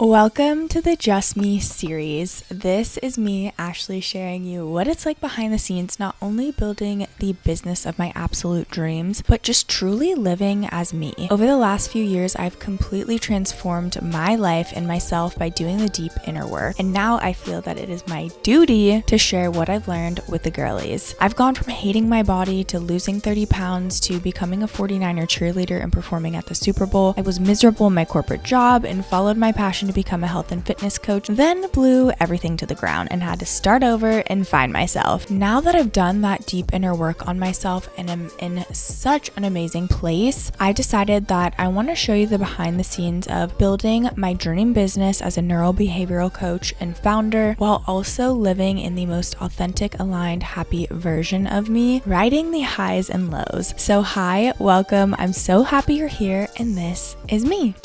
Welcome to the Just Me series. This is me, Ashley, sharing you what it's like behind the scenes, not only building the business of my absolute dreams, but just truly living as me. Over the last few years, I've completely transformed my life and myself by doing the deep inner work. And now I feel that it is my duty to share what I've learned with the girlies. I've gone from hating my body to losing 30 pounds to becoming a 49er cheerleader and performing at the Super Bowl. I was miserable in my corporate job and followed my passion to become a health and fitness coach, then blew everything to the ground and had to start over and find myself. Now that I've done that deep inner work on myself and am in such an amazing place, I decided that I want to show you the behind the scenes of building my dream business as a neuro-behavioral coach and founder, while also living in the most authentic, aligned, happy version of me, riding the highs and lows. So hi, welcome. I'm so happy you're here, and this is me.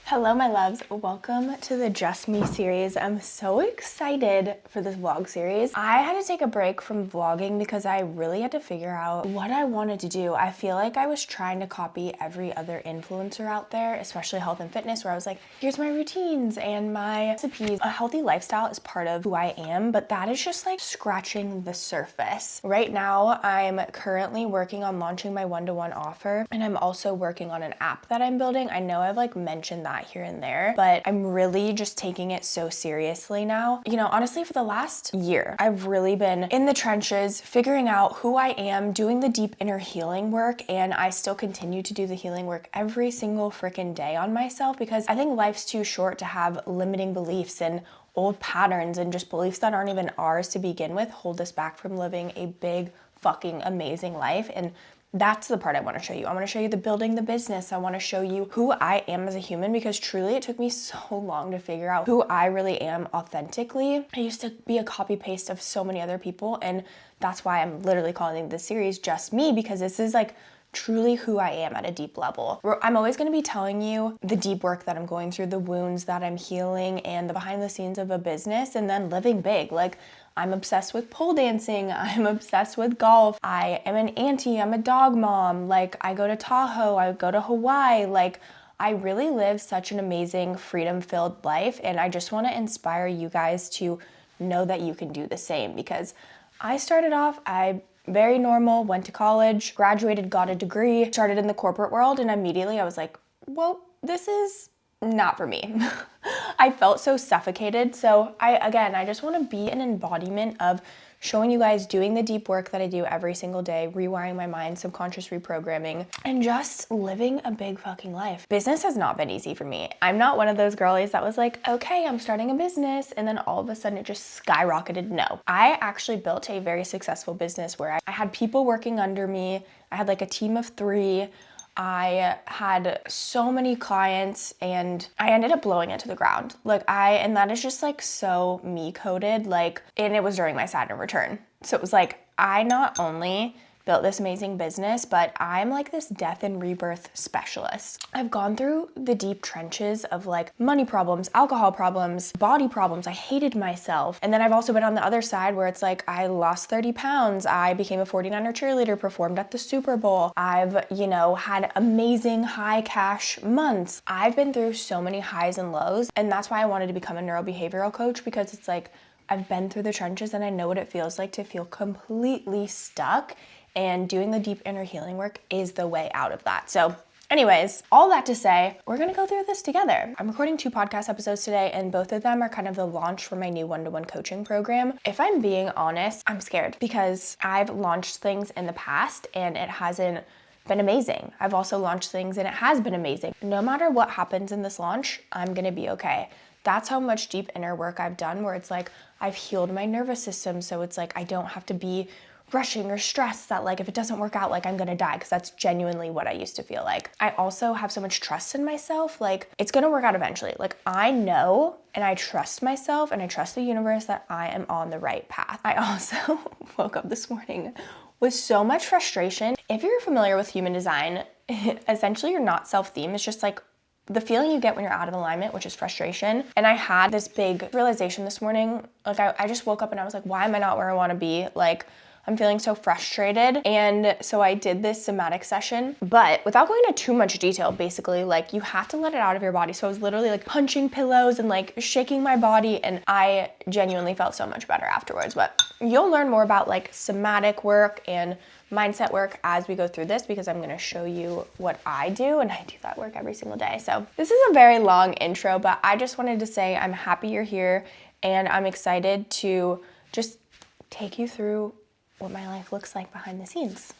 Hello, my loves. Welcome to the Just Me series. I'm so excited for this vlog series. I had to take a break from vlogging because I really had to figure out what I wanted to do. I feel like I was trying to copy every other influencer out there, especially health and fitness, where I was like, here's my routines and my recipes. A healthy lifestyle is part of who I am, but that is just like scratching the surface. Right now, I'm currently working on launching my one-to-one offer, and I'm also working on an app that I'm building. I know I've like mentioned that here and there, but I'm really just taking it so seriously now. You know, honestly, for the last year, I've really been in the trenches, figuring out who I am, doing the deep inner healing work, and I still continue to do the healing work every single freaking day on myself because I think life's too short to have limiting beliefs and old patterns and just beliefs that aren't even ours to begin with hold us back from living a big, fucking amazing life. And that's the part I want to show you. I want to show you the building the business. I want to show you who I am as a human, because truly it took me so long to figure out who I really am authentically. I used to be a copy paste of so many other people, and that's why I'm literally calling this series Just Me, because this is like truly who I am at a deep level. I'm always going to be telling you the deep work that I'm going through, the wounds that I'm healing, and the behind the scenes of a business, and then living big. Like, I'm obsessed with pole dancing. I'm obsessed with golf. I am an auntie. I'm a dog mom. Like, I go to Tahoe. I go to Hawaii. Like, I really live such an amazing, freedom-filled life, and I just want to inspire you guys to know that you can do the same, because I started off, very normal, went to college, graduated, got a degree, started in the corporate world, and immediately I was like, well, this is not for me. I felt so suffocated. So I just want to be an embodiment of showing you guys doing the deep work that I do every single day, rewiring my mind, subconscious reprogramming, and just living a big fucking life. Business has not been easy for me. I'm not one of those girlies that was like, okay, I'm starting a business, and then all of a sudden it just skyrocketed. No, I actually built a very successful business where I had people working under me. I had like a team of 3. I had so many clients, and I ended up blowing it to the ground. And that is just like so me coded, and it was during my Saturn return. So it was like, I not only built this amazing business, but I'm like this death and rebirth specialist. I've gone through the deep trenches of like money problems, alcohol problems, body problems. I hated myself. And then I've also been on the other side where it's like, I lost 30 pounds. I became a 49er cheerleader, performed at the Super Bowl. I've, had amazing high cash months. I've been through so many highs and lows. And that's why I wanted to become a neuro-behavioral coach, because it's like, I've been through the trenches and I know what it feels like to feel completely stuck. And doing the deep inner healing work is the way out of that. So anyways, all that to say, we're gonna go through this together. I'm recording 2 podcast episodes today, and both of them are kind of the launch for my new one-to-one coaching program. If I'm being honest, I'm scared because I've launched things in the past and it hasn't been amazing. I've also launched things and it has been amazing. No matter what happens in this launch, I'm gonna be okay. That's how much deep inner work I've done, where it's like, I've healed my nervous system. So it's like, I don't have to be rushing or stressed that like if it doesn't work out, like I'm gonna die, because that's genuinely what I used to feel like. I also have so much trust in myself, like it's gonna work out eventually. Like I know and I trust myself and I trust the universe that I am on the right path. I also woke up this morning with so much frustration. If you're familiar with human design, essentially you're not self-theme. It's just like the feeling you get when you're out of alignment, which is frustration. And I had this big realization this morning. Like I just woke up and I was like, why am I not where I wanna be? Like, I'm feeling so frustrated. And so I did this somatic session, but without going into too much detail, basically, like, you have to let it out of your body. So I was literally like punching pillows and like shaking my body, and I genuinely felt so much better afterwards. But you'll learn more about like somatic work and mindset work as we go through this, because I'm gonna show you what I do, and I do that work every single day. So this is a very long intro, but I just wanted to say I'm happy you're here, and I'm excited to just take you through what my life looks like behind the scenes.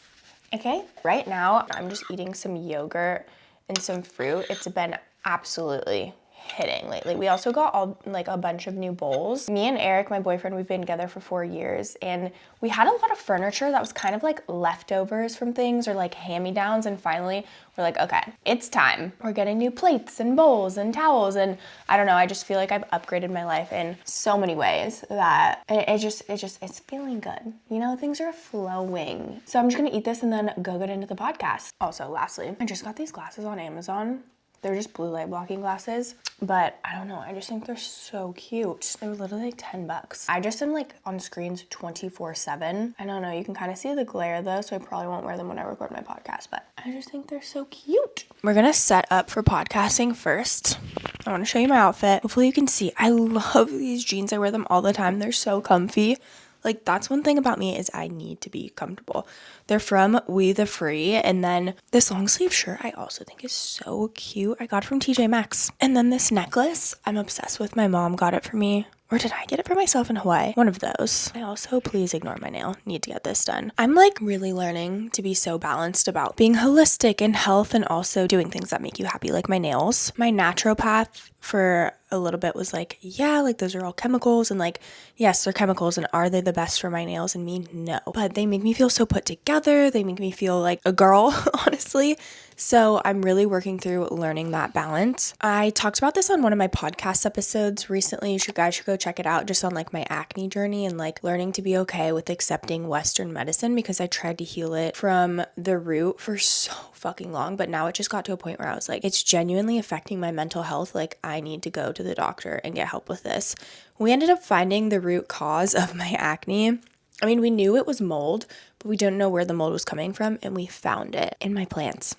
Okay, right now I'm just eating some yogurt and some fruit. It's been absolutely hitting lately. We also got a bunch of new bowls. Me and Eric, my boyfriend, we've been together for 4 years, and we had a lot of furniture that was kind of like leftovers from things or like hand-me-downs, and finally we're like, okay, it's time. We're getting new plates and bowls and towels, and I don't know, I just feel like I've upgraded my life in so many ways that it's feeling good. You know, things are flowing. So I'm just gonna eat this and then go get into the podcast. Also, lastly, I just got these glasses on Amazon. They're just blue light blocking glasses, but I don't know, I just think they're so cute. They were literally like $10. I just am like on screens 24/7. I don't know, you can kind of see the glare though, so I probably won't wear them when I record my podcast, but I just think they're so cute. We're gonna set up for podcasting first. I want to show you my outfit. Hopefully you can see. I love these jeans. I wear them all the time. They're so comfy. Like, that's one thing about me, is I need to be comfortable. They're from We The Free. And then this long sleeve shirt I also think is so cute. I got it from TJ Maxx. And then this necklace I'm obsessed with. My mom got it for me. Or did I get it for myself in Hawaii? One of those. I also, please ignore my nail. Need to get this done. I'm like really learning to be so balanced about being holistic and health, and also doing things that make you happy, like my nails. My naturopath for a little bit was like, yeah, like those are all chemicals, and like, yes, they're chemicals, and are they the best for my nails and me? No. But they make me feel so put together. They make me feel like a girl, honestly. So I'm really working through learning that balance. I talked about this on one of my podcast episodes recently. You guys should go check it out, just on like my acne journey and like learning to be okay with accepting Western medicine, because I tried to heal it from the root for so fucking long, but now it just got to a point where I was like, it's genuinely affecting my mental health. Like, I need to go to the doctor and get help with this. We ended up finding the root cause of my acne. I mean, we knew it was mold, but we didn't know where the mold was coming from, and we found it in my plants.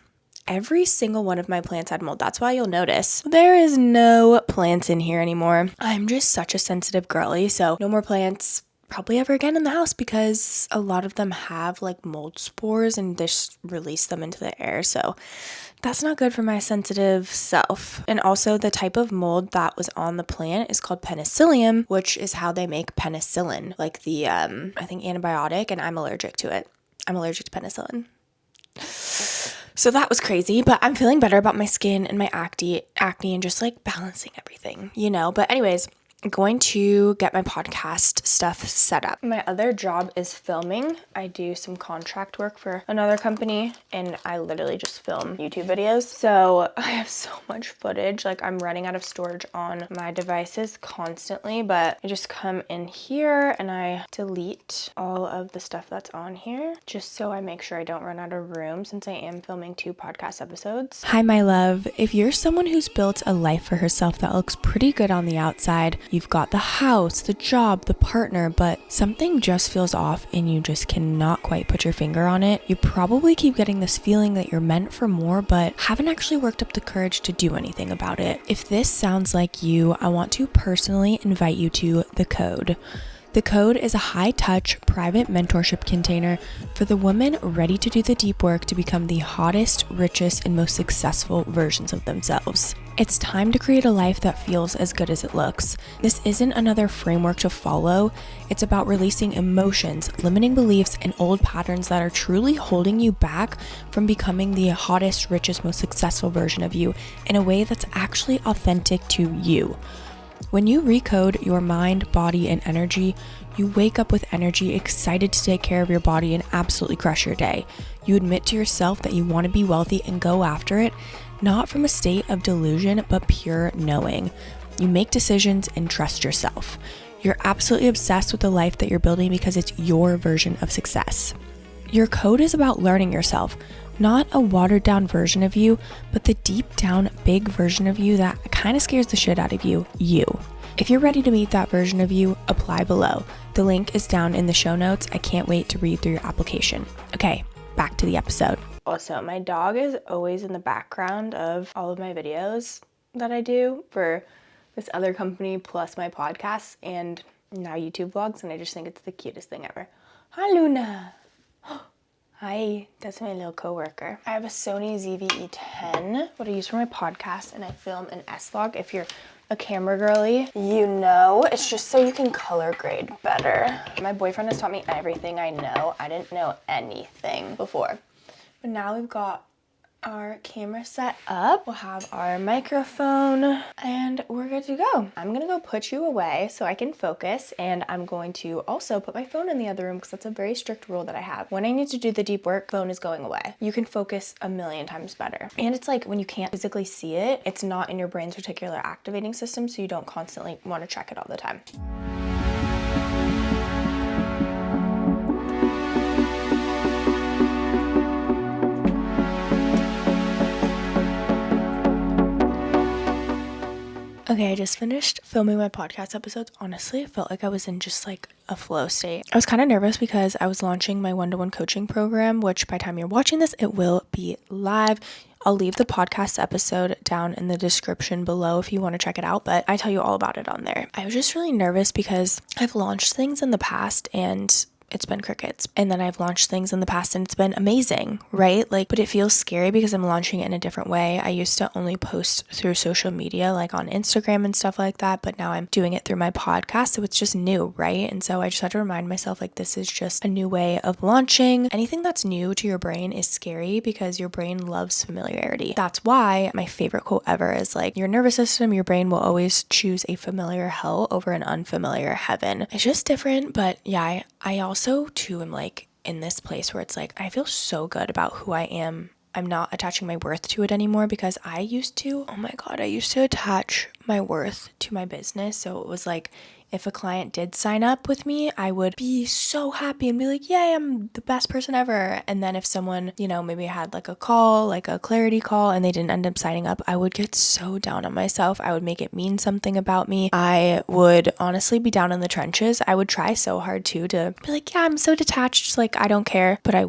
Every single one of my plants had mold. That's why you'll notice there is no plants in here anymore. I'm just such a sensitive girly, so no more plants probably ever again in the house, because a lot of them have like mold spores and just release them into the air. So that's not good for my sensitive self. And also, the type of mold that was on the plant is called penicillium, which is how they make penicillin, like the I think antibiotic, and I'm allergic to it. I'm allergic to penicillin. So that was crazy, but I'm feeling better about my skin and my acne and just like balancing everything, you know? But anyways, I'm going to get my podcast stuff set up. My other job is filming. I do some contract work for another company, and I literally just film YouTube videos. So I have so much footage. Like, I'm running out of storage on my devices constantly, but I just come in here and I delete all of the stuff that's on here, just so I make sure I don't run out of room, since I am filming 2 podcast episodes. Hi, my love. If you're someone who's built a life for herself that looks pretty good on the outside, you've got the house, the job, the partner, but something just feels off and you just cannot quite put your finger on it. You probably keep getting this feeling that you're meant for more, but haven't actually worked up the courage to do anything about it. If this sounds like you, I want to personally invite you to The Code. The Code is a high-touch, private mentorship container for the women ready to do the deep work to become the hottest, richest, and most successful versions of themselves. It's time to create a life that feels as good as it looks. This isn't another framework to follow. It's about releasing emotions, limiting beliefs, and old patterns that are truly holding you back from becoming the hottest, richest, most successful version of you in a way that's actually authentic to you. When you recode your mind, body, and energy, you wake up with energy, excited to take care of your body and absolutely crush your day. You admit to yourself that you want to be wealthy and go after it, not from a state of delusion, but pure knowing. You make decisions and trust yourself. You're absolutely obsessed with the life that you're building because it's your version of success. Your code is about learning yourself, Not a watered down version of you, but the deep down big version of you that kind of scares the shit out of you. If you're ready to meet that version of you, apply below. The link is down in the show notes. I can't wait to read through your application. Okay, back to the episode. Also, my dog is always in the background of all of my videos that I do for this other company plus my podcasts and now YouTube vlogs, and I just think it's the cutest thing ever. Hi, Luna. Hi, that's my little coworker. I have a Sony ZV-E10, what I use for my podcast, and I film an S-Log. If you're a camera girly, you know, it's just so you can color grade better. My boyfriend has taught me everything I know. I didn't know anything before. But now we've got our camera set up. We'll have our microphone and we're good to go. I'm gonna go put you away so I can focus, and I'm going to also put my phone in the other room because that's a very strict rule that I have. When I need to do the deep work, phone is going away. You can focus a million times better. And it's like when you can't physically see it, it's not in your brain's reticular activating system, so you don't constantly want to check it all the time. Okay, I just finished filming my podcast episodes. Honestly, it felt like I was in just like a flow state. I was kind of nervous because I was launching my one-to-one coaching program, which by the time you're watching this, it will be live. I'll leave the podcast episode down in the description below if you want to check it out, but I tell you all about it on there. I was just really nervous because I've launched things in the past and it's been crickets. And then I've launched things in the past and it's been amazing, right? Like, but it feels scary because I'm launching it in a different way. I used to only post through social media, like on Instagram and stuff like that, but now I'm doing it through my podcast. So it's just new, right? And so I just had to remind myself, like, this is just a new way of launching. Anything that's new to your brain is scary because your brain loves familiarity. That's why my favorite quote ever is like, your nervous system, your brain will always choose a familiar hell over an unfamiliar heaven. It's just different, but yeah, I also too am like in this place where it's like I feel so good about who I am. I'm not attaching my worth to it anymore because I used to attach my worth to my business. So it was like if a client did sign up with me, I would be so happy and be like, yay, I'm the best person ever. And then if someone, you know, maybe had like a call, like a clarity call, and they didn't end up signing up, I would get so down on myself. I would make it mean something about me. I would honestly be down in the trenches. I would try so hard too to be like, yeah, I'm so detached. Like, I don't care. But I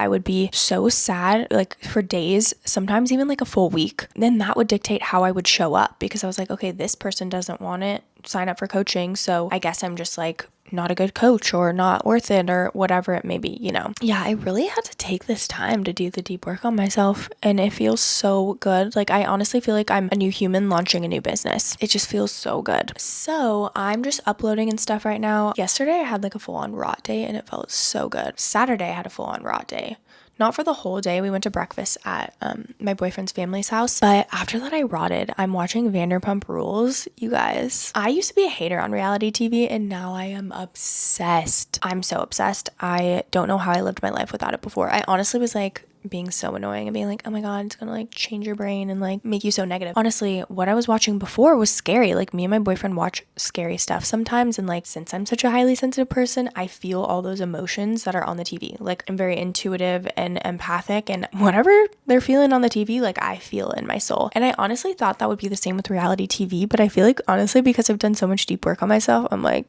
would be so sad, like for days, sometimes even like a full week. Then that would dictate how I would show up because I was like, okay, this person doesn't want it. Sign up for coaching, so I guess I'm just like not a good coach or not worth it or whatever it may be, you know. Yeah, I really had to take this time to do the deep work on myself, and it feels so good. Like, I honestly feel like I'm a new human launching a new business. It just feels so good. So I'm just uploading and stuff right now. Yesterday I had like a full-on rot day and it felt so good. Saturday I had a full-on rot day. Not for the whole day. We went to breakfast at my boyfriend's family's house. But after that, I rotted. I'm watching Vanderpump Rules, you guys. I used to be a hater on reality TV and now I am obsessed. I'm so obsessed. I don't know how I lived my life without it before. I honestly was like being so annoying and being like, oh my God, it's gonna like change your brain and like make you so negative. Honestly, what I was watching before was scary. Like, me and my boyfriend watch scary stuff sometimes, and like, since I'm such a highly sensitive person, I feel all those emotions that are on the TV. Like, I'm very intuitive and empathic, and whatever they're feeling on the TV, like, I feel in my soul. And I honestly thought that would be the same with reality TV, but I feel like honestly, because I've done so much deep work on myself, I'm like,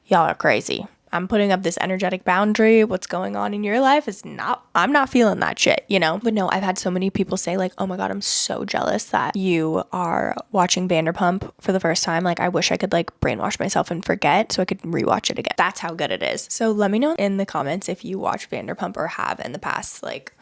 y'all are crazy. I'm putting up this energetic boundary. What's going on in your life is I'm not feeling that shit, you know? But no, I've had so many people say like, oh my God, I'm so jealous that you are watching Vanderpump for the first time. Like, I wish I could like brainwash myself and forget so I could rewatch it again. That's how good it is. So let me know in the comments if you watch Vanderpump or have in the past. Like,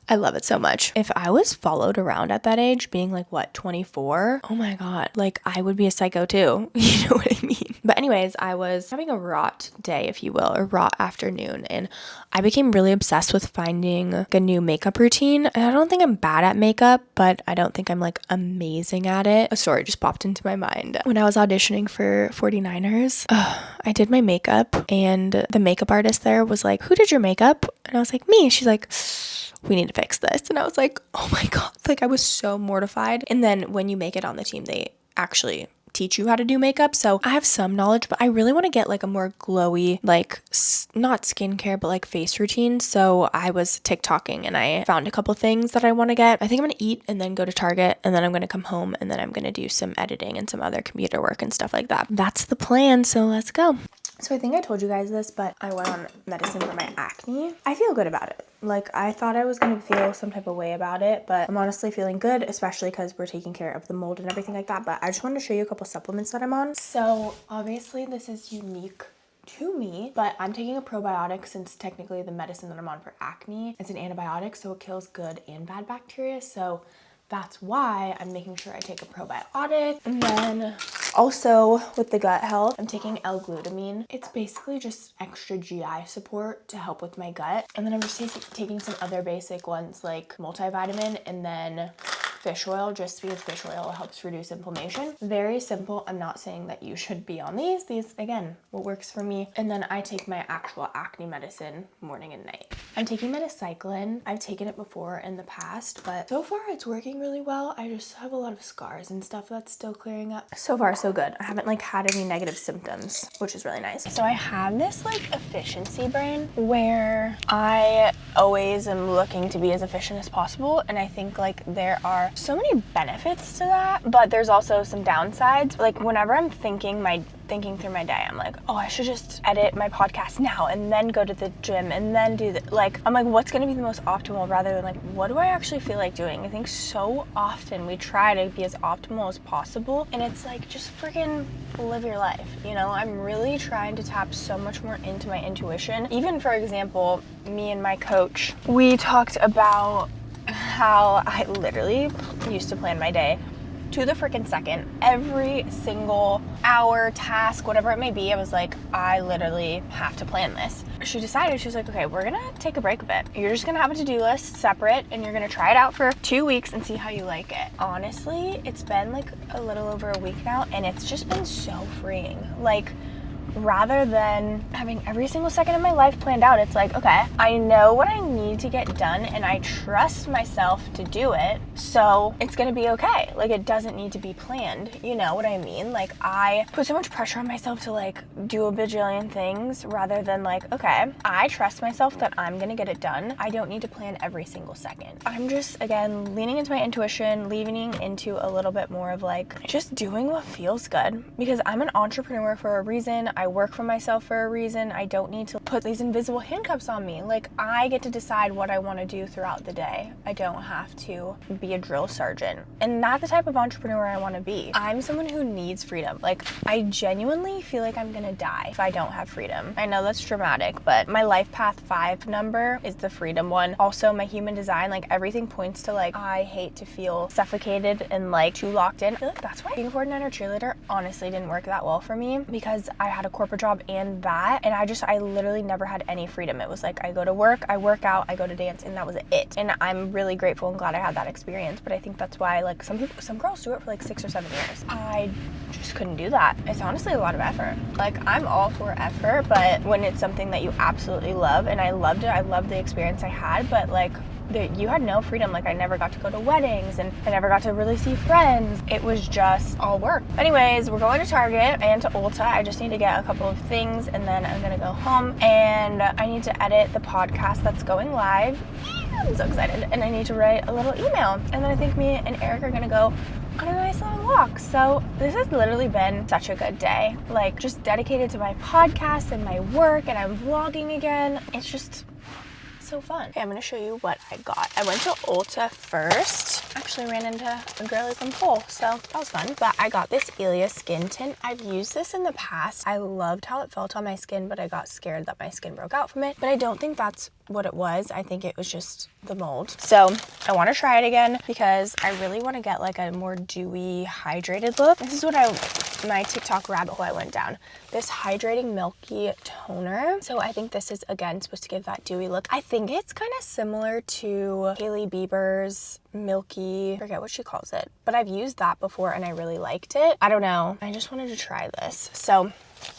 I love it so much. If I was followed around at that age, being like, what, 24? Oh my God. Like, I would be a psycho too. You know what I mean? But anyways, I was having a rot day, if you will, or rot afternoon. And I became really obsessed with finding a new makeup routine. And I don't think I'm bad at makeup, but I don't think I'm like amazing at it. A story just popped into my mind. When I was auditioning for 49ers, I did my makeup and the makeup artist there was like, who did your makeup? And I was like, me. She's like, we need to fix this. And I was like, oh my God, like I was so mortified. And then when you make it on the team, they actually teach you how to do makeup. So I have some knowledge, but I really want to get like a more glowy, like not skincare, but like face routine. So I was TikToking and I found a couple things that I want to get. I think I'm going to eat and then go to Target, and then I'm going to come home, and then I'm going to do some editing and some other computer work and stuff like that. That's the plan. So let's go. So I think I told you guys this, but I went on medicine for my acne. I feel good about it. Like, I thought I was going to feel some type of way about it, but I'm honestly feeling good, especially because we're taking care of the mold and everything like that. But I just wanted to show you a couple supplements that I'm on. So obviously this is unique to me, but I'm taking a probiotic since technically the medicine that I'm on for acne is an antibiotic, so it kills good and bad bacteria. So that's why I'm making sure I take a probiotic. And then also with the gut health, I'm taking L-glutamine. It's basically just extra GI support to help with my gut. And then I'm just taking some other basic ones like multivitamin and then fish oil, just because fish oil helps reduce inflammation. Very simple. I'm not saying that you should be on these. These, again, what works for me. And then I take my actual acne medicine morning and night. I'm taking minocycline. I've taken it before in the past, but so far it's working really well. I just have a lot of scars and stuff that's still clearing up. So far, so good. I haven't like had any negative symptoms, which is really nice. So I have this like efficiency brain where I always am looking to be as efficient as possible. And I think like there are so many benefits to that, but there's also some downsides. Like whenever I'm thinking through my day, I'm like, oh, I should just edit my podcast now and then go to the gym and then do the, like, I'm like, what's gonna be the most optimal rather than like, what do I actually feel like doing? I think so often we try to be as optimal as possible, and it's like, just freaking live your life, you know? I'm really trying to tap so much more into my intuition. Even, for example, me and my coach, we talked about how I literally used to plan my day to the freaking second. Every single hour, task, whatever it may be, I was like, I literally have to plan this. She decided, she was like, okay, we're gonna take a break a bit. You're just gonna have a to-do list separate, and you're gonna try it out for 2 weeks and see how you like it. Honestly, it's been like a little over a week now, and it's just been so freeing. Like, rather than having every single second of my life planned out, it's like, okay, I know what I need to get done and I trust myself to do it, so it's gonna be okay. Like, it doesn't need to be planned, you know what I mean? Like, I put so much pressure on myself to like do a bajillion things rather than like, okay, I trust myself that I'm gonna get it done. I don't need to plan every single second. I'm just, again, leaning into my intuition, leaning into a little bit more of like just doing what feels good, because I'm an entrepreneur for a reason. I work for myself for a reason. I don't need to put these invisible handcuffs on me. Like, I get to decide what I want to do throughout the day. I don't have to be a drill sergeant. And that's the type of entrepreneur I want to be. I'm someone who needs freedom. Like, I genuinely feel like I'm gonna die if I don't have freedom. I know that's dramatic, but my life path 5 number is the freedom one. Also, my human design, like everything points to like, I hate to feel suffocated and like too locked in. I feel like that's why being a 49er cheerleader honestly didn't work that well for me, because I had a corporate job and that, and I literally never had any freedom. It was like, I go to work, I work out, I go to dance, and that was it. And I'm really grateful and glad I had that experience, but I think that's why like some girls do it for like 6 or 7 years. I just couldn't do that. It's honestly a lot of effort. Like, I'm all for effort, but when it's something that you absolutely love, and I loved it, I loved the experience I had, but like, you had no freedom. Like, I never got to go to weddings and I never got to really see friends. It was just all work. Anyways, we're going to Target and to Ulta. I just need to get a couple of things and then I'm gonna go home, and I need to edit the podcast that's going live. I'm so excited. And I need to write a little email, and then I think me and Eric are gonna go on a nice long walk. So this has literally been such a good day, like just dedicated to my podcast and my work, and I'm vlogging again. It's just so fun. Okay, I'm gonna show you what I got. I went to Ulta first. Actually ran into a girlie from Pole, so that was fun. But I got this Ilia skin tint. I've used this in the past. I loved how it felt on my skin, but I got scared that my skin broke out from it. But I don't think that's what it was. I think it was just the mold. So I want to try it again because I really want to get like a more dewy, hydrated look. This is what my TikTok rabbit hole I went down. This hydrating milky toner. So I think this is, again, supposed to give that dewy look. I think it's kind of similar to Hailey Bieber's milky, I forget what she calls it, but I've used that before and I really liked it. I don't know. I just wanted to try this. So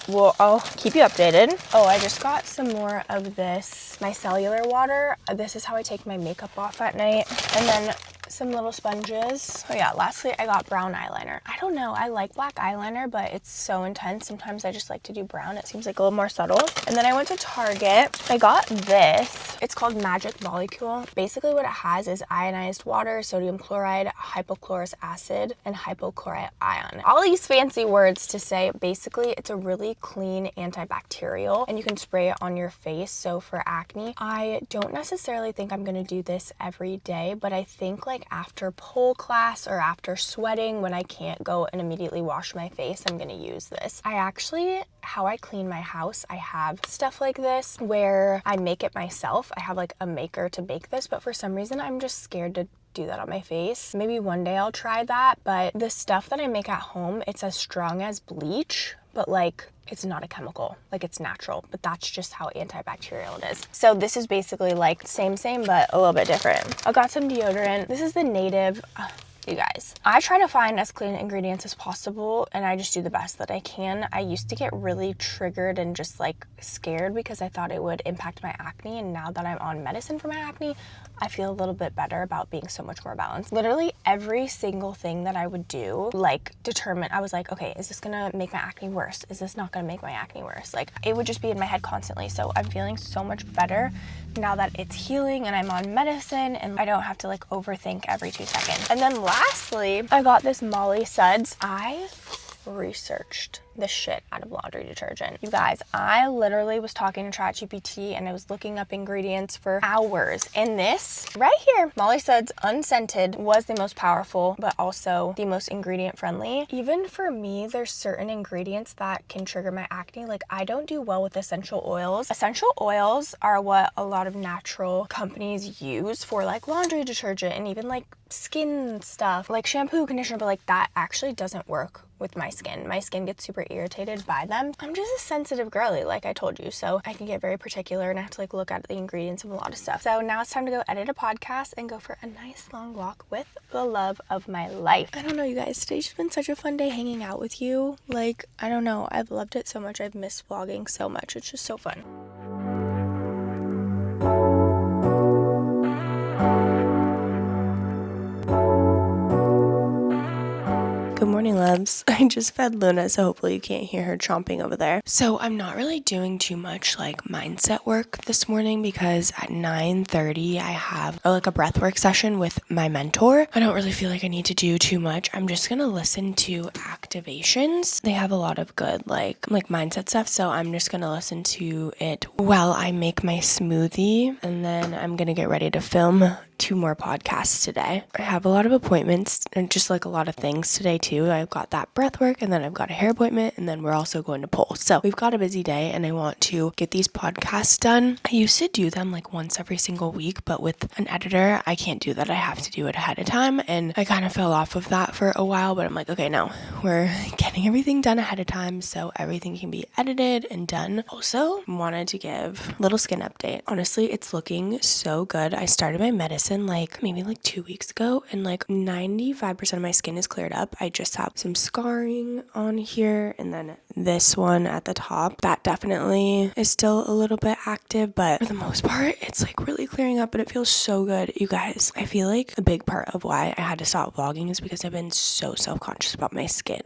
I'll keep you updated. Oh, I just got some more of this micellar water. This is how I take my makeup off at night. And then some little sponges. Oh yeah, lastly, I got brown eyeliner. I don't know, I like black eyeliner, but it's so intense. Sometimes I just like to do brown. It seems like a little more subtle. And then I went to Target. I got this. It's called Magic Molecule. Basically what it has is ionized water, sodium chloride, hypochlorous acid, and hypochlorite ion. All these fancy words to say, basically it's a really clean antibacterial and you can spray it on your face. So for acne, I don't necessarily think I'm gonna do this every day, but I think like after pole class or after sweating, when I can't go and immediately wash my face, I'm gonna use this. How I clean my house, I have stuff like this where I make it myself. I have like a maker to make this, but for some reason I'm just scared to do that on my face. Maybe one day I'll try that, but the stuff that I make at home, it's as strong as bleach, but like it's not a chemical, like it's natural, but that's just how antibacterial it is. So this is basically like same, but a little bit different. I got some deodorant. This is the Native. You guys, I try to find as clean ingredients as possible and I just do the best that I can. I used to get really triggered and just like scared because I thought it would impact my acne, and now that I'm on medicine for my acne, I feel a little bit better about being so much more balanced. Literally every single thing that I would do, like I was like, okay, is this gonna make my acne worse? Is this not gonna make my acne worse? Like it would just be in my head constantly. So I'm feeling so much better now that it's healing and I'm on medicine and I don't have to like overthink every 2 seconds. And then lastly, I got this Molly Suds. I researched the shit out of laundry detergent. You guys, I literally was talking to ChatGPT and I was looking up ingredients for hours. And this right here, Molly Suds Unscented, was the most powerful, but also the most ingredient friendly. Even for me, there's certain ingredients that can trigger my acne. Like I don't do well with essential oils. Essential oils are what a lot of natural companies use for like laundry detergent and even like skin stuff, like shampoo, conditioner, but like that actually doesn't work with my skin. My skin gets super irritated by them. I'm just a sensitive girly, like I told you, so I can get very particular and I have to like look at the ingredients of a lot of stuff. So now it's time to go edit a podcast and go for a nice long walk with the love of my life. I don't know, you guys, today's just been such a fun day hanging out with you. Like, I don't know, I've loved it so much. I've missed vlogging so much. It's just so fun. Good morning, loves. I just fed Luna, so hopefully you can't hear her chomping over there. So I'm not really doing too much like mindset work this morning because at 9:30 I have like a breath work session with my mentor. I don't really feel like I need to do too much. I'm just gonna listen to activations. They have a lot of good like mindset stuff, so I'm just gonna listen to it while I make my smoothie, and then I'm gonna get ready to film 2 more podcasts today. I have a lot of appointments and just like a lot of things today too. I've got that breath work, and then I've got a hair appointment, and then we're also going to pole. So we've got a busy day and I want to get these podcasts done. I used to do them like once every single week, but with an editor, I can't do that. I have to do it ahead of time, and I kind of fell off of that for a while, but I'm like, okay, no, we're getting everything done ahead of time so everything can be edited and done. Also, wanted to give a little skin update. Honestly, it's looking so good. I started my medicine maybe 2 weeks ago, and 95% of my skin is cleared up. I just have some scarring on here, and then this one at the top that definitely is still a little bit active, but for the most part it's really clearing up and it feels so good. You guys, I feel like a big part of why I had to stop vlogging is because I've been so self-conscious about my skin.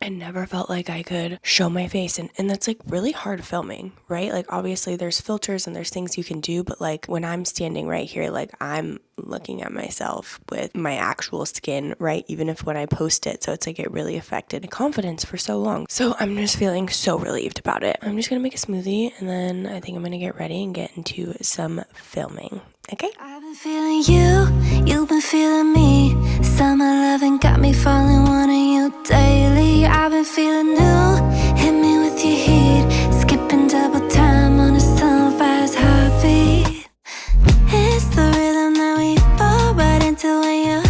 I never felt like I could show my face, and that's really hard filming, right? Obviously there's filters and there's things you can do, but when I'm standing right here, I'm looking at myself with my actual skin, right? Even if when I post it, so it's it really affected confidence for so long. So I'm just feeling so relieved about it. I'm just gonna make a smoothie, and then I think I'm gonna get ready and get into some filming. Okay? I've been feeling you, you've been feeling me. Summer loving got me falling, wanting you daily. I've been feeling new, hit me with your heat. Skipping double time on a sunrise heartbeat. It's the rhythm that we fall right into when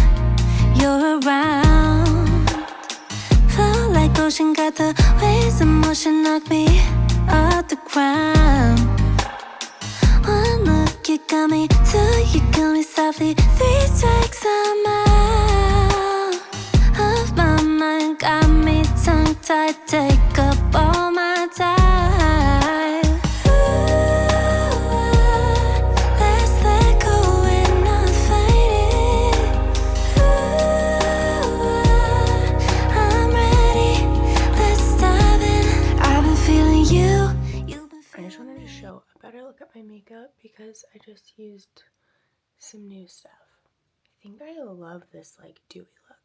you're around. Flow like ocean, got the waves of motion, knock me off the ground. One look, you got me, 2, you got me softly. 3 strikes, I'm out of my mind, got me tongue-tied, take up all my time. Ooh, let's let go and not fight it. show a better look at my makeup because I just used some new stuff. I think I love this like dewy look.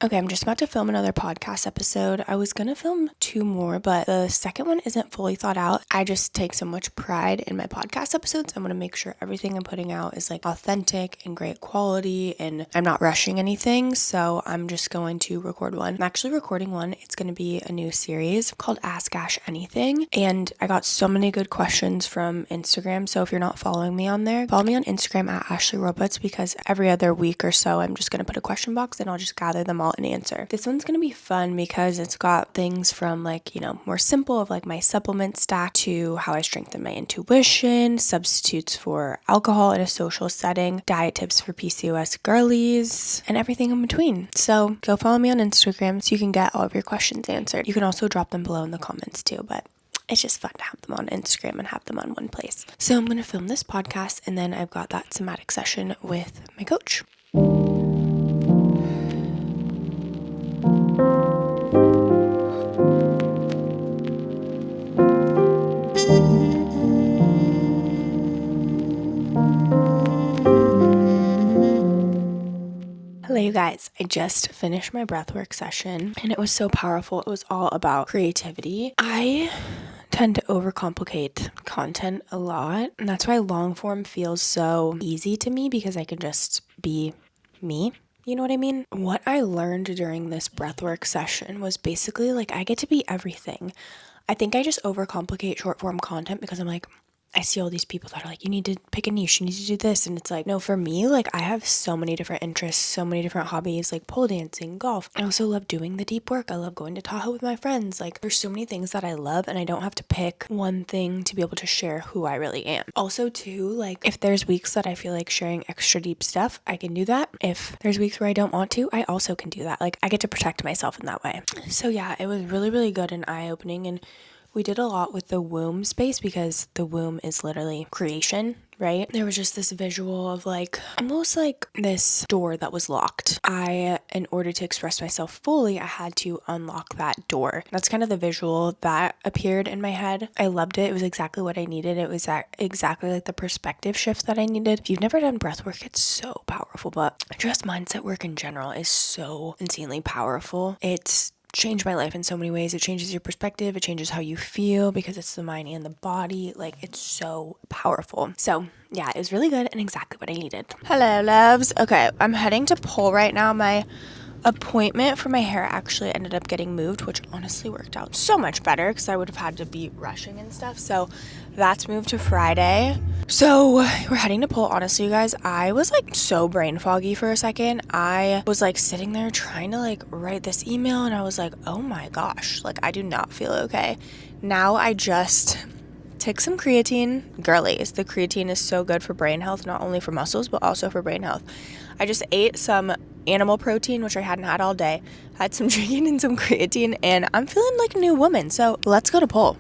Okay, I'm just about to film another podcast episode. I was gonna film 2 more, but the second one isn't fully thought out. I just take so much pride in my podcast episodes. I want to make sure everything I'm putting out is like authentic and great quality, and I'm not rushing anything. So I'm just going to record one. I'm actually recording one. It's gonna be a new series called Ask Ash Anything, and I got so many good questions from Instagram. So if you're not following me on there, follow me on Instagram at Ashley Robots, because every other week or so I'm just gonna put a question box and I'll just gather them all and answer. This one's gonna be fun because it's got things from like, more simple of like my supplement stack to how I strengthen my intuition, substitutes for alcohol in a social setting, diet tips for PCOS girlies, and everything in between. So go follow me on Instagram so you can get all of your questions answered. You can also drop them below in the comments too, but it's just fun to have them on Instagram and have them on one place. So I'm gonna film this podcast, and then I've got that somatic session with my coach. Hello, you guys. I just finished my breathwork session and it was so powerful. It was all about creativity. I tend to overcomplicate content a lot, and that's why long form feels so easy to me because I can just be me. You know what I mean? What I learned during this breathwork session was basically like I get to be everything. I think I just overcomplicate short form content because I'm like, I see all these people that are like, you need to pick a niche, you need to do this. And it's like, no, for me, like I have so many different interests, so many different hobbies, like pole dancing, golf. I also love doing the deep work. I love going to Tahoe with my friends. Like there's so many things that I love, and I don't have to pick one thing to be able to share who I really am. Also too, like if there's weeks that I feel like sharing extra deep stuff, I can do that. If there's weeks where I don't want to, I also can do that. Like I get to protect myself in that way. So yeah, it was really, really good and eye-opening, and we did a lot with the womb space because the womb is literally creation, right? There was just this visual of like, almost like this door that was locked. In order to express myself fully, I had to unlock that door. That's kind of the visual that appeared in my head. I loved it. It was exactly what I needed. It was exactly like the perspective shift that I needed. If you've never done breath work, it's so powerful, but just mindset work in general is so insanely powerful. It's changed my life in so many ways. It changes your perspective. It changes how you feel because it's the mind and the body. Like it's so powerful. So yeah, it was really good and exactly what I needed. Hello, loves. Okay, I'm heading to Pole right now. My appointment for my hair actually ended up getting moved, which honestly worked out so much better because I would have had to be rushing and stuff. So that's moved to Friday. So we're heading to Pole. Honestly, you guys, I was like so brain foggy for a second. I was like sitting there trying to like write this email, and I was like, oh my gosh, like I do not feel okay. Now I just took some creatine. Girlies, the creatine is so good for brain health, not only for muscles, but also for brain health. I just ate some animal protein, which I hadn't had all day, had some chicken and some creatine, and I'm feeling like a new woman. So let's go to Pole.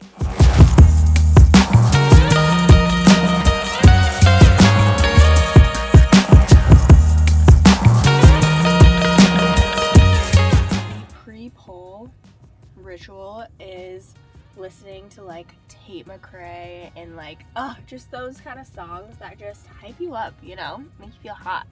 Pre-Pole ritual is listening to like Tate McRae and like just those kind of songs that just hype you up, make you feel hot.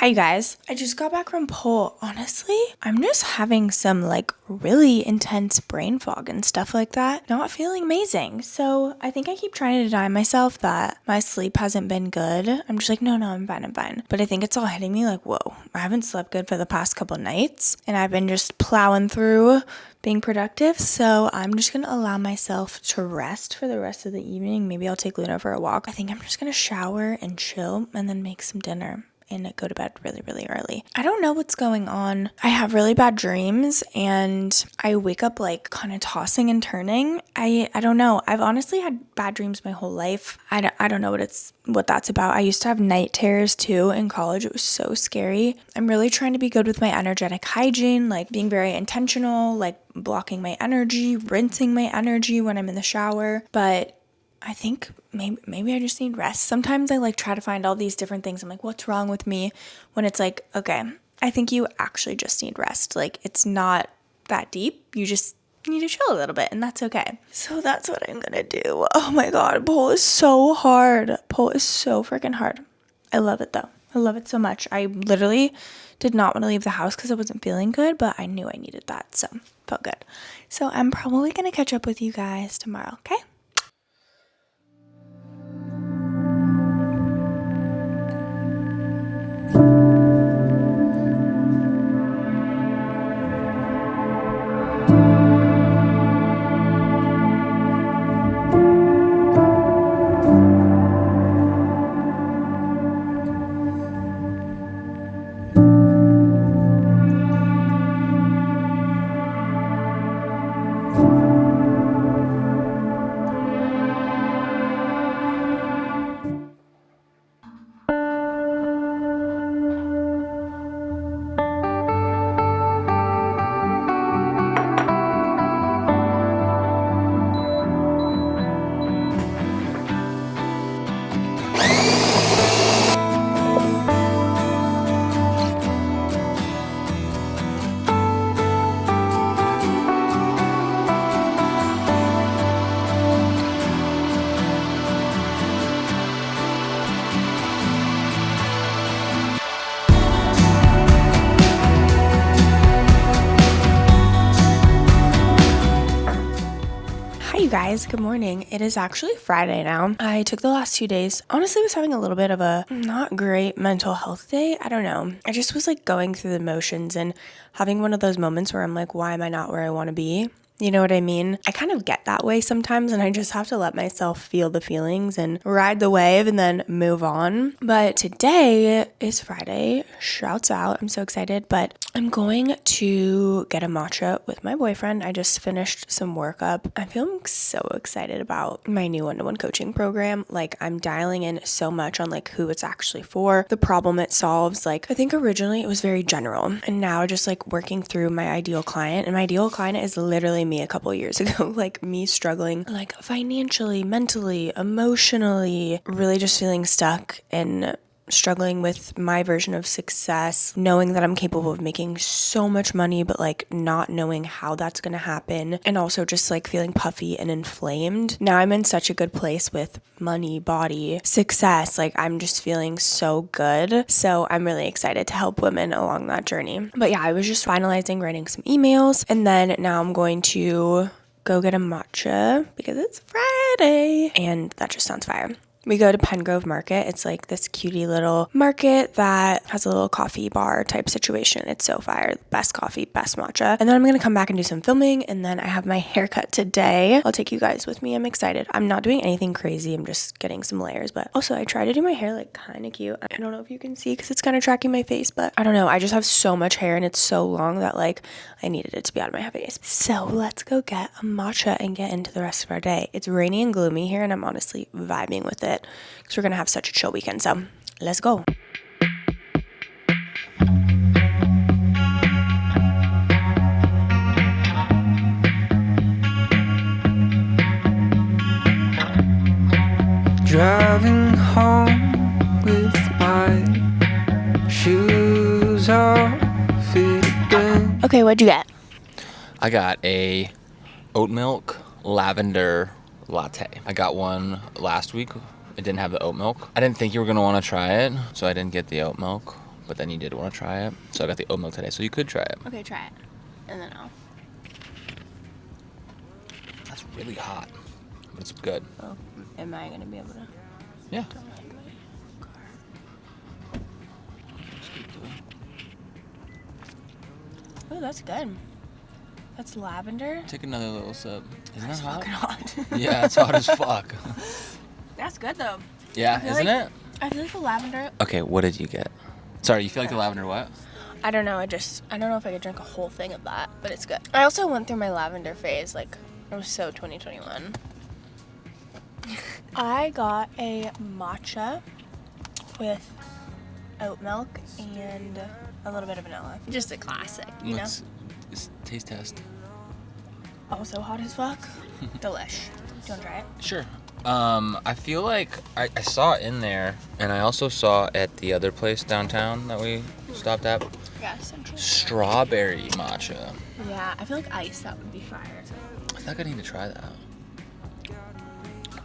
Hi guys, I just got back from pole. Honestly, I'm just having some like really intense brain fog and stuff like that. Not feeling amazing. So I think I keep trying to deny myself that my sleep hasn't been good. I'm just like, no, I'm fine. But I think it's all hitting me like, whoa, I haven't slept good for the past couple nights and I've been just plowing through being productive. So I'm just gonna allow myself to rest for the rest of the evening. Maybe I'll take Luna for a walk. I think I'm just gonna shower and chill and then make some dinner and go to bed really early. I don't know what's going on. I have really bad dreams and I wake up like kind of tossing and turning. I don't know. I've honestly had bad dreams my whole life. I don't know what that's about. I used to have night terrors too in college. It was so scary. I'm really trying to be good with my energetic hygiene, like being very intentional, like blocking my energy, rinsing my energy when I'm in the shower. But I think maybe I just need rest. Sometimes I like try to find all these different things. I'm like, what's wrong with me? When it's like, okay, I think you actually just need rest. Like it's not that deep. You just need to chill a little bit and that's okay. So that's what I'm gonna do. Oh my God, pole is so hard. Pole is so freaking hard. I love it though. I love it so much. I literally did not want to leave the house because I wasn't feeling good, but I knew I needed that. So felt good. So I'm probably gonna catch up with you guys tomorrow, okay? You guys, good morning. It is actually Friday now. I took the last 2 days. Honestly, was having a little bit of a not great mental health day. I don't know. I just was like going through the motions and having one of those moments where I'm like, why am I not where I want to be? You know what I mean? I kind of get that way sometimes and I just have to let myself feel the feelings and ride the wave and then move on. But today is Friday. Shouts out. I'm so excited. But I'm going to get a matcha with my boyfriend. I just finished some workup. I'm feeling so excited about my new one-to-one coaching program. Like I'm dialing in so much on like who it's actually for, the problem it solves. Like I think originally it was very general and now just like working through my ideal client, and my ideal client is literally me a couple years ago, like me struggling like financially, mentally, emotionally, really just feeling stuck and struggling with my version of success, knowing that I'm capable of making so much money, but like not knowing how that's going to happen. And also just like feeling puffy and inflamed. Now I'm in such a good place with money, body, success. Like I'm just feeling so good. So I'm really excited to help women along that journey. But yeah, I was just finalizing writing some emails and then now I'm going to go get a matcha because it's Friday and that just sounds fire. We go to Pengrove Market. It's like this cutie little market that has a little coffee bar type situation. It's so fire. Best coffee, best matcha. And then I'm going to come back and do some filming. And then I have my haircut today. I'll take you guys with me. I'm excited. I'm not doing anything crazy. I'm just getting some layers. But also I try to do my hair like kind of cute. I don't know if you can see because it's kind of tracking my face. But I don't know. I just have so much hair and it's so long that like I needed it to be out of my face. So let's go get a matcha and get into the rest of our day. It's rainy and gloomy here and I'm honestly vibing with it because we're gonna have such a chill weekend. So let's go. Driving home with my shoes off. Okay, what'd you get? I got a oat milk lavender latte. I got one last week. It didn't have the oat milk. I didn't think you were going to want to try it, so I didn't get the oat milk. but then you did want to try it. So I got the oat milk today, so you could try it. Okay, try it. And then I'll... That's really hot, but it's good. Oh, am I going to be able to... Yeah. Don't hit my car. Oh, that's good. That's lavender. Take another little sip. Isn't that hot? Fucking hot. Yeah, it's hot as fuck. That's good, though. Yeah, isn't it? I feel like the lavender... Okay, what did you get? Sorry, you feel like the lavender what? I don't know. I don't know if I could drink a whole thing of that, but it's good. I also went through my lavender phase. Like, it was so 2021. I got a matcha with oat milk and a little bit of vanilla. Just a classic, you know? Taste test. Also hot as fuck. Delish. Do you want to try it? Sure. I feel like I saw it in there, and I also saw at the other place downtown that we stopped at. Yeah, Central. Strawberry matcha. Yeah, I feel like ice, that would be fire. I think I need to try that.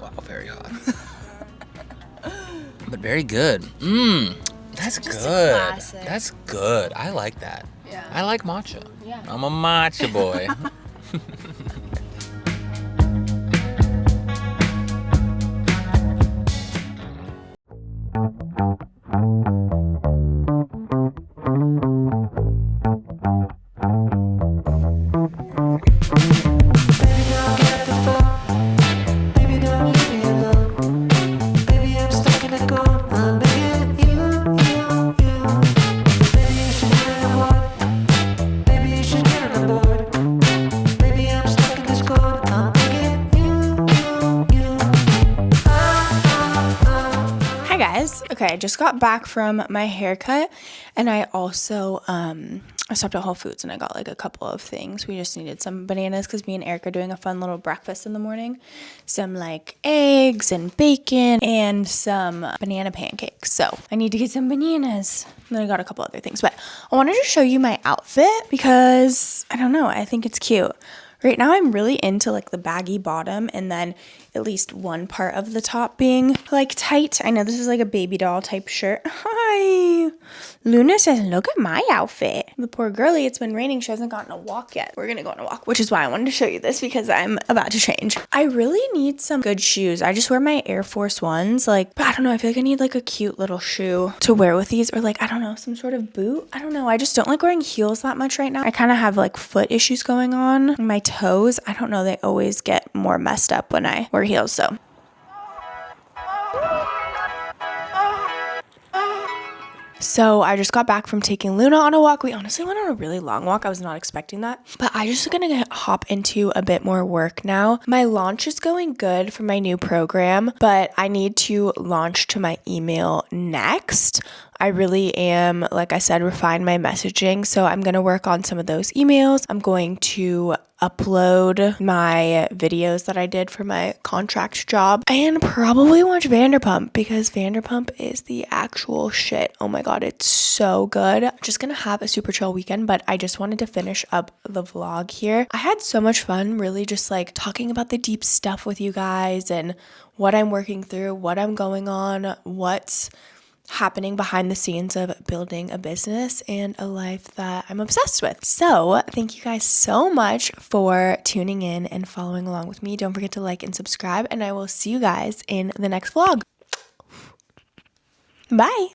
Wow, very hot. But very good. That's Just a good. classic. That's good. I like that. Yeah. I like matcha. Yeah. I'm a matcha boy. Hi guys. Okay, I just got back from my haircut, and I also I stopped at Whole Foods and I got like a couple of things. We just needed some bananas because me and Eric are doing a fun little breakfast in the morning. Some like eggs and bacon and some banana pancakes. So I need to get some bananas. And then I got a couple other things, but I wanted to show you my outfit because I don't know, I think it's cute. Right now I'm really into like the baggy bottom and then at least one part of the top being like tight. I know this is like a baby doll type shirt. Hi. Luna says, look at my outfit. The poor girlie, it's been raining. She hasn't gotten a walk yet. We're gonna go on a walk, which is why I wanted to show you this because I'm about to change. I really need some good shoes. I just wear my Air Force Ones. Like, but I don't know. I feel like I need like a cute little shoe to wear with these or like, I don't know, some sort of boot. I don't know. I just don't like wearing heels that much right now. I kind of have like foot issues going on. My toes, I don't know. They always get more messed up when I wear heels. So I just got back from taking Luna on a walk. We honestly went on a really long walk. I was not expecting that. But I just gonna hop into a bit more work now. My launch is going good for my new program, but I need to launch to my email next. I really am, like I said, refine my messaging. So I'm going to work on some of those emails. I'm going to upload my videos that I did for my contract job and probably watch Vanderpump because Vanderpump is the actual shit. Oh my God, it's so good. I'm just going to have a super chill weekend, but I just wanted to finish up the vlog here. I had so much fun really just like talking about the deep stuff with you guys and what I'm working through, what I'm going on, what's happening behind the scenes of building a business and a life that I'm obsessed with. So thank you guys so much for tuning in and following along with me. Don't forget to like and subscribe, and I will see you guys in the next vlog. Bye.